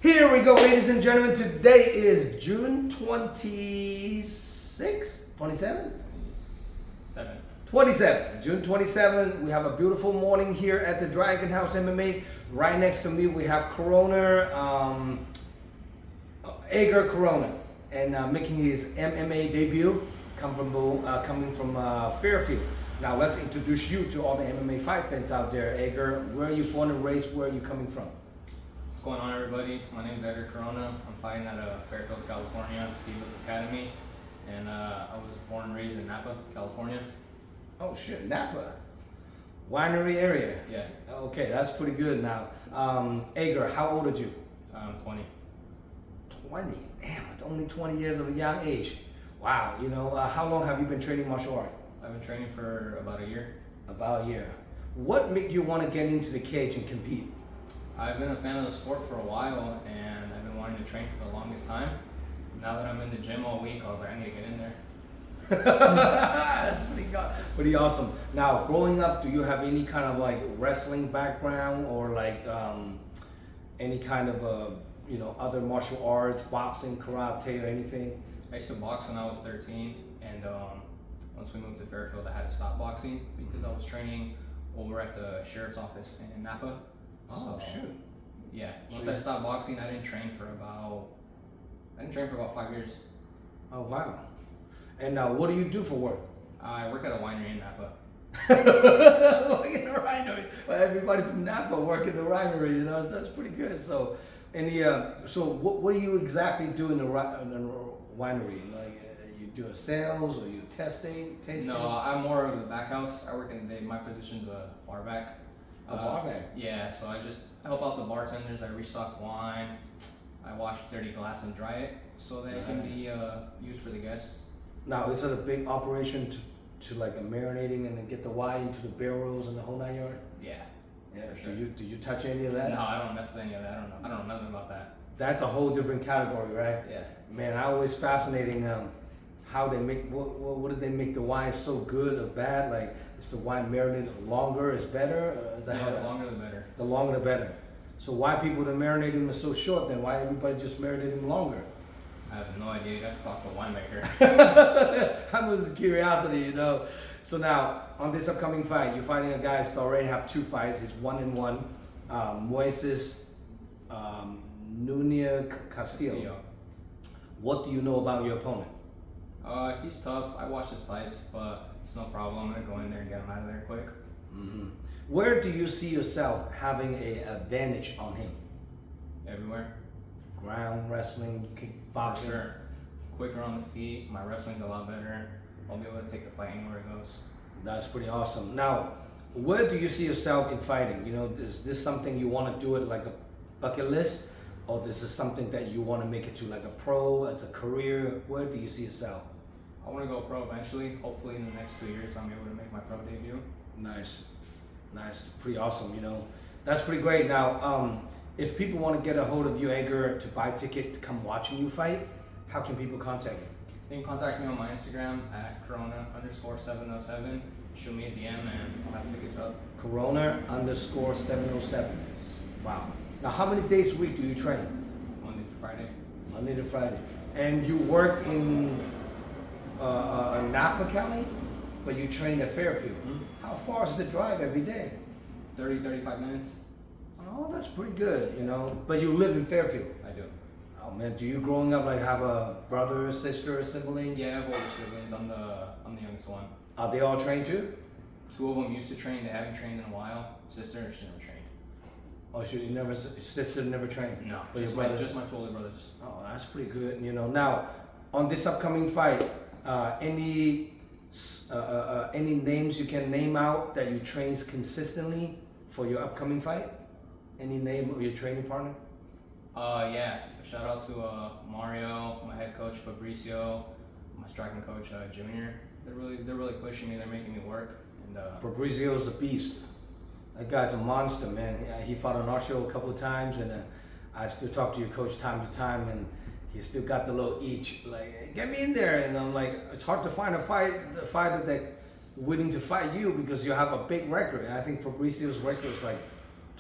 Here we go, ladies and gentlemen. Today is June 26th? 27? 27. June 27. We have a beautiful morning here at the Dragon House MMA. Right next to me, we have Corona, Edgar Corona, and making his MMA debut, coming from Fairfield. Now let's introduce you to all the MMA fight fans out there. Edgar, where are you born and raised? Where are you coming from? What's going on, everybody? My name is Edgar Corona. I'm fighting at Fairfield, California, Divas Academy, and I was born and raised in Napa, California. Oh shit, Napa, winery area. Yeah. Okay, that's pretty good. Now, Edgar, how old are you? I'm 20. 20. Damn, it's only 20 years of a young age. Wow. You know, how long have you been training martial art? I've been training for about a year. About a year. What made you want to get into the cage and compete? I've been a fan of the sport for a while, and I've been wanting to train for the longest time. Now that I'm in the gym all week, I was like, I need to get in there. That's pretty awesome. Now, growing up, do you have any kind of like wrestling background or like any kind of other martial arts, boxing, karate, or anything? I used to box when I was 13, and once we moved to Fairfield, I had to stop boxing because I was training over at the sheriff's office in Napa. Oh, shoot. Yeah. Once I stopped boxing, I didn't train for about 5 years. Oh, wow. And now, what do you do for work? I work at a winery in Napa. Work in the winery. Well, everybody from Napa work in the winery, you know, that's pretty good. So, what do you exactly do in the winery? Like, you do sales or you tasting? No, I'm more of the back house. I work my position's a bar back. A bar back? Yeah, so I just help out the bartenders. I restock wine. I wash dirty glass and dry it so that it can be used for the guests. Now, is it a big operation to like a marinating and then get the wine into the barrels and the whole 9 yards? Yeah. Yeah. Sure. Do you touch any of that? No, I don't mess with any of that. I don't know nothing about that. That's a whole different category, right? Yeah. Man, I always fascinating how they make what did they make the wine so good or bad? Like, is the wine marinated longer is better? Or is that the longer the better. The longer the better. So why people that marinate them so short then? Why everybody just marinate them longer? I have no idea. You have to talk to a winemaker. I'm just curiosity, you know. So now, on this upcoming fight, you're fighting a guy that already have 2 fights. He's 1-1. Moises Nunez Castillo. What do you know about your opponent? He's tough. I watch his fights, but it's no problem. I'm gonna go in there and get him out of there quick. Mm-hmm. Where do you see yourself having an advantage on him? Everywhere. Ground, wrestling, kickboxing? For sure. Quicker on the feet. My wrestling's a lot better. I'll be able to take the fight anywhere it goes. That's pretty awesome. Now, where do you see yourself in fighting? You know, is this something you want to do it like a bucket list? Or this is something that you want to make it to like a pro, as a career? Where do you see yourself? I want to go pro eventually. Hopefully in the next 2 years I'm able to make my pro debut. Nice. Pretty awesome, you know. That's pretty great. Now, if people want to get a hold of you, Edgar, to buy a ticket to come watching you fight, how can people contact you? You can contact me on my Instagram at Corona_707. Shoot me a DM and I'll have tickets up. Corona_707. Wow. Now, how many days a week do you train? Monday to Friday. Monday to Friday. And you work in Napa County, but you train at Fairfield. Mm-hmm. How far is the drive every day? 30-35 minutes. Oh, that's pretty good, you know. But you live in Fairfield. I do. Oh man, do you growing up like have a brother, sister, or siblings? Yeah, I have older siblings. I'm the youngest one. Are they all trained too? 2 of them used to train. They haven't trained in a while. Sister, she never trained. Oh, so your sister never trained? No, but just my 2 older brothers. Oh, that's pretty good. You know, now on this upcoming fight, any names you can name out that you train consistently for your upcoming fight? Any name of your training partner? Yeah. Shout out to Mario, my head coach Fabricio, my striking coach Junior. They're really pushing me. They're making me work. And Fabrizio's a beast. That guy's a monster, man. He fought on our show a couple of times, and I still talk to your coach time to time, and he still got the little itch, like, hey, get me in there. And I'm like, it's hard to find a fighter that willing to fight you because you have a big record. And I think Fabricio's record is like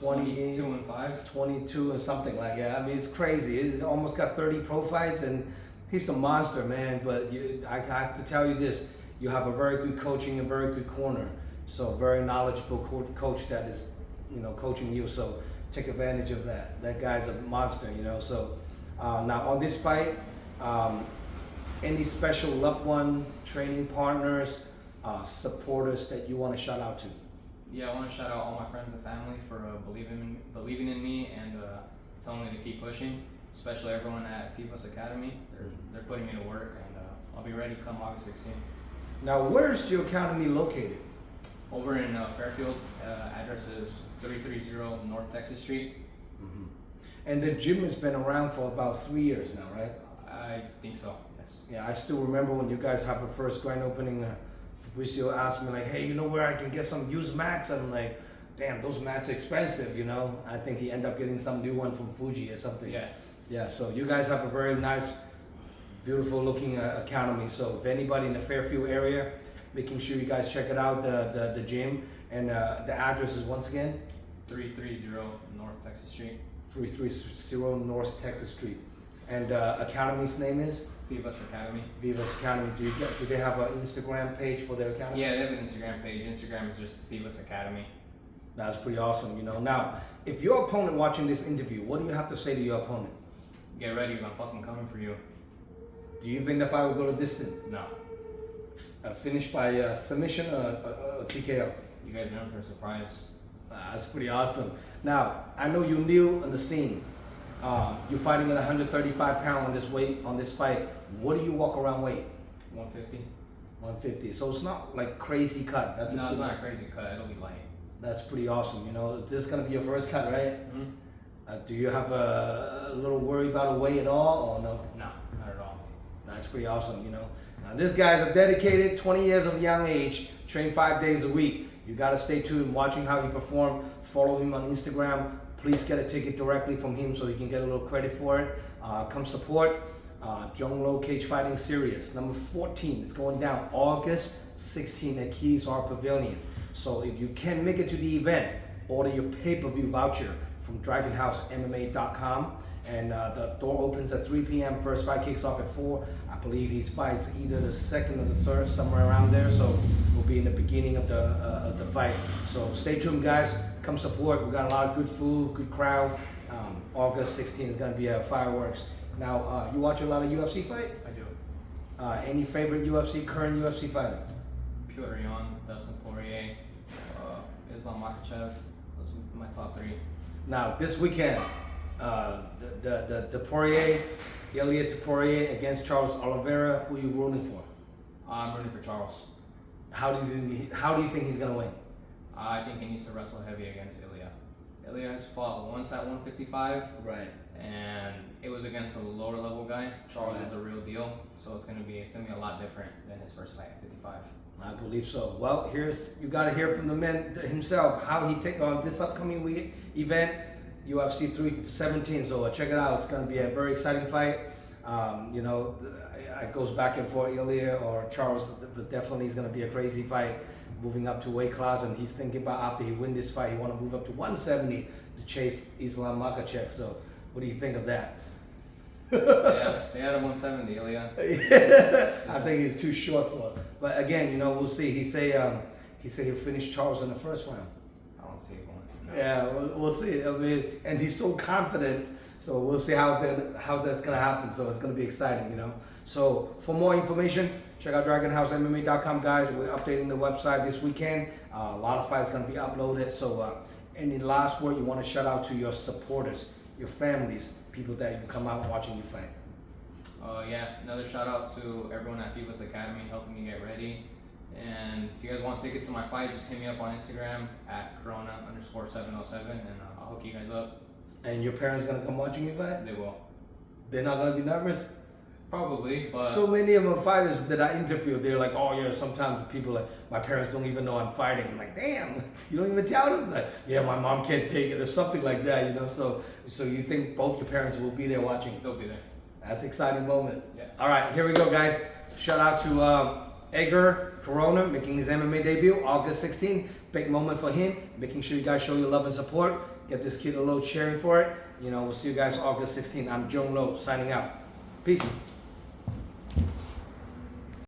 22-5. 22 or something like that. I mean, it's crazy. He's almost got 30 pro fights, and he's a monster, man. But I have to tell you this: you have a very good coaching, a very good corner. So very knowledgeable coach that is, coaching you. So take advantage of that. That guy's a monster, So now on this fight, any special loved one, training partners, supporters that you want to shout out to? Yeah, I want to shout out all my friends and family for believing in me and telling me to keep pushing. Especially everyone at FIVA's Academy. They're putting me to work, and I'll be ready come August 16th. Now, where's your academy located? Over in Fairfield. Address is 330 North Texas Street. Mm-hmm. And the gym has been around for about 3 years now, right? I think so. Yes. Yeah, I still remember when you guys have the first grand opening. Fabricio asked me like, "Hey, you know where I can get some used mats?" I'm like, "Damn, those mats are expensive, I think he ended up getting some new one from Fuji or something. Yeah. Yeah. So you guys have a very nice, beautiful looking academy. So if anybody in the Fairfield area, making sure you guys check it out, the gym, and the address is once again 330 North Texas Street. 330 North Texas Street. And academy's name is FIVA's Academy. FIVA's Academy. Do they have an Instagram page for their academy? Yeah, they have an Instagram page. Instagram is just FIVA's Academy. That's pretty awesome, Now, if your opponent watching this interview, what do you have to say to your opponent? Get ready, because I'm fucking coming for you. Do you think the fight will go to distance? No. Finish by submission or TKO? You guys are in for a surprise. That's pretty awesome. Now, I know you kneel on the scene. You're fighting at 135 pounds on this fight. What do you walk around weight? 150. 150. So it's not like crazy cut. It's not a crazy cut. It'll be light. That's pretty awesome. This is gonna be your first cut, right? Mm-hmm. Do you have a little worry about a weight at all, or no? No, not at all. That's pretty awesome. Now this guy's a dedicated 20 years of young age, train 5 days a week. You gotta stay tuned, watching how he perform. Follow him on Instagram. Please get a ticket directly from him so you can get a little credit for it. Come support Zhong Low Cage Fighting Series number 14. It's going down August 16 at Keys R Pavilion. So if you can make it to the event, order your pay-per-view voucher from DragonHouseMMA.com. And the door opens at 3 p.m. First fight kicks off at 4. I believe he fights either the second or the third, somewhere around there. So we'll be in the beginning of the fight. So stay tuned, guys. Come support. We got a lot of good food, good crowd. August 16th is going to be fireworks. Now, you watch a lot of UFC fight? I do. Any favorite current UFC fighter? Petr Yan, Dustin Poirier, Islam Makhachev. Those are my top 3. Now, this weekend, the Poirier, Ilya Poirier against Charles Oliveira. Who are you rooting for? I'm rooting for Charles. How do you think he's gonna win? I think he needs to wrestle heavy against Ilya. Ilya has fought once at 155. Right. And it was against a lower level guy. Charles is the real deal, so it's gonna be a lot different than his first fight at 55. I believe so. Well, you got to hear from the man himself how he take on this upcoming event, UFC 317. So check it out. It's going to be a very exciting fight. It goes back and forth, Ilya or Charles, but definitely it's going to be a crazy fight. Moving up to weight class, and he's thinking about after he win this fight, he want to move up to 170 to chase Islam Makhachev. So what do you think of that? Stay out of 170, Ilya. I think he's too short for it. But again, we'll see. He say he'll finish Charles in the first round. I don't see it going. No. Yeah, we'll see. I mean, and he's so confident. So we'll see how that's gonna happen. So it's gonna be exciting, So for more information, check out DragonHouseMMA.com, guys. We're updating the website this weekend. A lot of fights gonna be uploaded. So any last word you want to shout out to your supporters, your families, people that you come out watching you fight? Another shout out to everyone at FIVA's Academy helping me get ready. And if you guys want tickets to my fight, just hit me up on Instagram at Corona_707 and I'll hook you guys up. And your parents gonna come watching you fight? They will. They're not gonna be nervous? Probably, but so many of my fighters that I interviewed, they're like, "Oh yeah." Sometimes people like, my parents don't even know I'm fighting. I'm like, "Damn, you don't even tell them that." Yeah, my mom can't take it or something like that, So you think both your parents will be there watching? They'll be there. That's an exciting moment. Yeah. All right, here we go, guys. Shout out to Edgar Corona making his MMA debut August 16th. Big moment for him. Making sure you guys show your love and support. get this kid a load sharing for it. You know, we'll see you guys August 16th. I'm Zhong signing out. Peace.